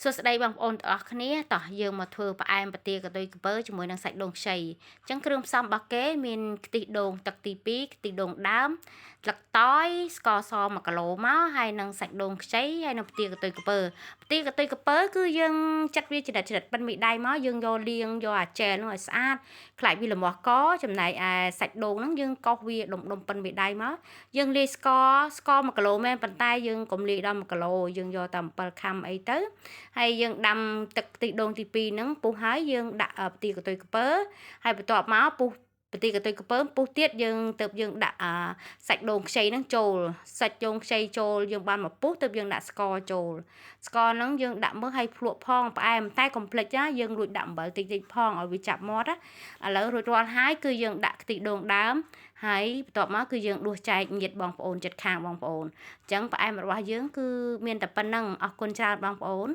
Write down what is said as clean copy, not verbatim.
សួស្តីបងប្អូនទាំងអស់គ្នាតោះយើងមកធ្វើផ្អែមប្រទាលកន្ទុយក្រពើជាមួយនឹងសាច់ដូងខ្ចីអញ្ចឹងគ្រឿងផ្សំរបស់គេមានខ្ទិះដូងទឹកទី2ខ្ទិះដូងដើមស្លឹកតើយស្ករស1គីឡូមកហើយនឹងសាច់ដូងខ្ចីហើយនឹងប្រទាលកន្ទុយក្រពើប្រទាលកន្ទុយក្រពើគឺយើងចាត់វាចរិតប៉ិនមីដៃមកយើងយកលាងយកអាជែលនោះឲ្យស្អាតខ្លាចវាលមាស់កចំណែកឯសាច់ដូងហ្នឹងយើងកោសវាដុំប៉ិនមីដៃមកយើងលាយស្ករ1គីឡូមែនប៉ុន្តែយើងកុំលាយដល់1គីឡូយើងយកតែ7ខាំអីទៅ ហើយយើងដាំទឹកខ្ទិះដូងទី2ហ្នឹងពុះហើយយើងដាក់ប្រទាលកន្ទុយក្រពើហើយបន្ទាប់មកពុះប្រទាលកន្ទុយក្រពើពុះទៀតយើងដាក់សាច់ដូងខ្ចីហ្នឹងចូលសាច់ដូងខ្ចីចូលយើងបានមកពុះទើបយើងដាក់ស្ករចូលស្ករហ្នឹងយើងដាក់មើលឲ្យភ្លក់ផងផ្អែមតែកុំភ្លេចណាយើងរួចដាក់អំបិលតិចផងឲ្យវាចាប់មាត់ណាឥឡូវរួចរាល់ហើយគឺយើងដាក់ខ្ទិះដូងដើមហើយបន្ទាប់មកគឺយើងដួសចែកញាតិបងប្អូនចិត្តខាងបងប្អូនអញ្ចឹងផ្អែមរបស់យើងគឺមានតែប៉ុណ្្នឹងអរគុណច្រើនបងប្អូន